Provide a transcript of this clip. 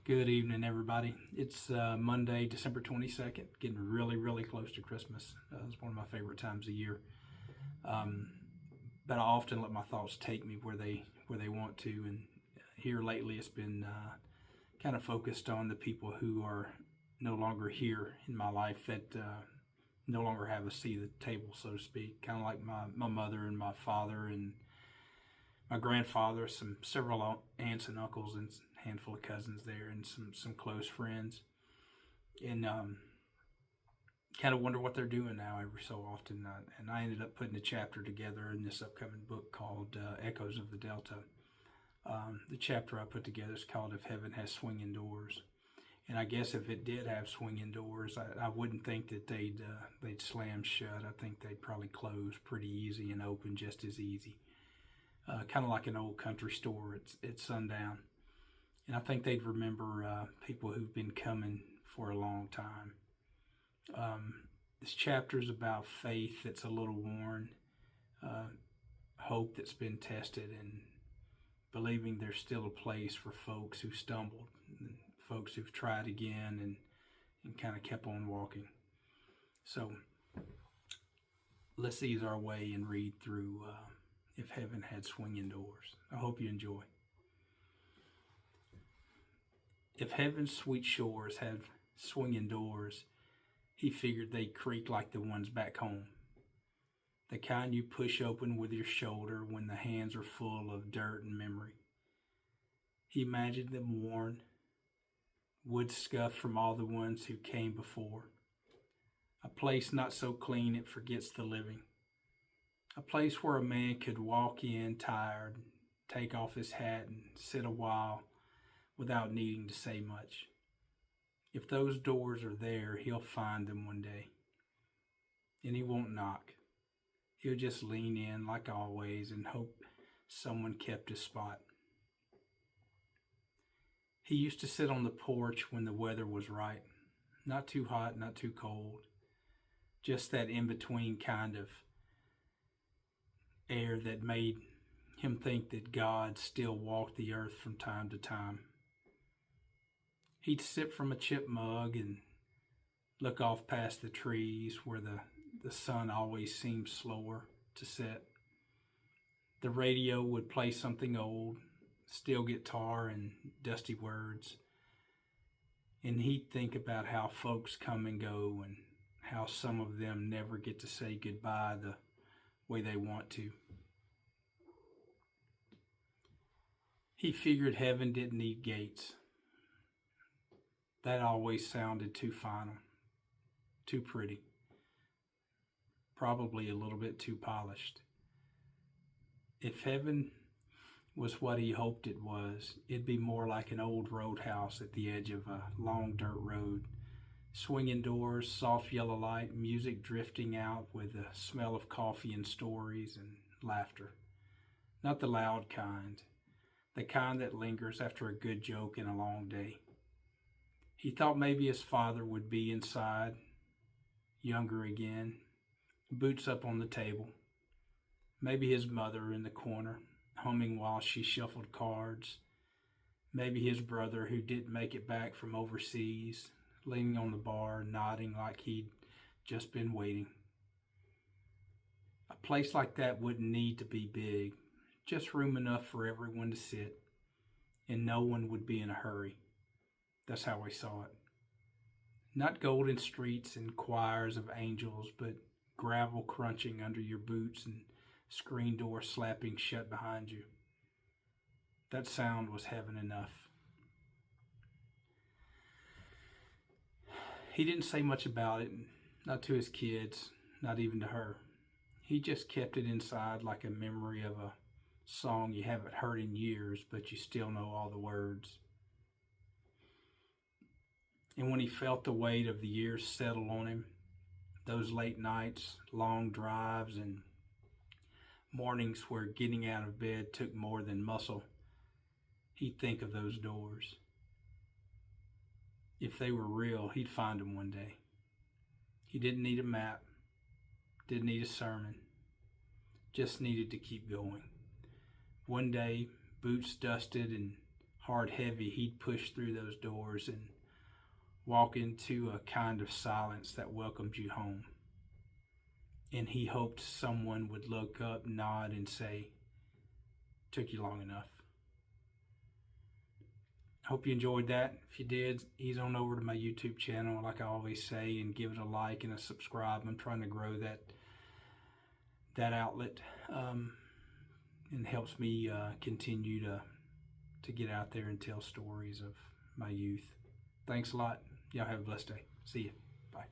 Good evening, everybody. It's Monday, December 22nd, getting really, really close to Christmas. It's one of my favorite times of year. Um, but I often let my thoughts take me where they want to. And here lately, it's been kind of focused on the people who are no longer here in my life that no longer have a seat at the table, so to speak. Kind of like my mother and my father and my grandfather, several aunts and uncles, and a handful of cousins there, and some close friends, and kind of wonder what they're doing now every so often. And I ended up putting a chapter together in this upcoming book called Echoes of the Delta. The chapter I put together is called "If Heaven Has Swinging Doors," and I guess if it did have swinging doors, I wouldn't think that they'd slam shut. I think they'd probably close pretty easy and open just as easy. Kind of like an old country store at sundown. And I think they'd remember people who've been coming for a long time. This chapter is about faith that's a little worn, hope that's been tested, and believing there's still a place for folks who stumbled, and folks who've tried again and kind of kept on walking. So let's ease our way and read through If Heaven Had Swinging Doors. I hope you enjoy. If heaven's sweet shores had swinging doors, he figured they'd creak like the ones back home. The kind you push open with your shoulder when the hands are full of dirt and memory. He imagined them worn, wood scuffed from all the ones who came before. A place not so clean it forgets the living. A place where a man could walk in tired, take off his hat and sit a while without needing to say much. If those doors are there, he'll find them one day. And he won't knock. He'll just lean in like always and hope someone kept his spot. He used to sit on the porch when the weather was right. Not too hot, not too cold. Just that in-between kind of air that made him think that God still walked the earth from time to time. He'd sip from a chip mug and look off past the trees where the sun always seemed slower to set. The radio would play something old, steel guitar and dusty words. And he'd think about how folks come and go and how some of them never get to say goodbye the way they want to. He figured heaven didn't need gates. That always sounded too final, too pretty, probably a little bit too polished. If heaven was what he hoped it was, it'd be more like an old roadhouse at the edge of a long dirt road. Swinging doors, soft yellow light, music drifting out with the smell of coffee and stories and laughter. Not the loud kind, the kind that lingers after a good joke and a long day. He thought maybe his father would be inside, younger again, boots up on the table. Maybe his mother in the corner, humming while she shuffled cards. Maybe his brother who didn't make it back from overseas, leaning on the bar, nodding like he'd just been waiting. A place like that wouldn't need to be big, just room enough for everyone to sit, and no one would be in a hurry. That's how I saw it. Not golden streets and choirs of angels, but gravel crunching under your boots and screen door slapping shut behind you. That sound was heaven enough. He didn't say much about it, not to his kids, not even to her. He just kept it inside like a memory of a song you haven't heard in years, but you still know all the words. And when he felt the weight of the years settle on him, those late nights, long drives, and mornings where getting out of bed took more than muscle, he'd think of those doors. If they were real, he'd find them one day. He didn't need a map, didn't need a sermon, just needed to keep going. One day, boots dusted and hard heavy, he'd push through those doors and walk into a kind of silence that welcomed you home. And he hoped someone would look up, nod, and say, "Took you long enough." Hope you enjoyed that. If you did, ease on over to my YouTube channel, like I always say, and give it a like and a subscribe. I'm trying to grow that outlet, and helps me continue to get out there and tell stories of my youth. Thanks a lot. Y'all have a blessed day. See you. Bye.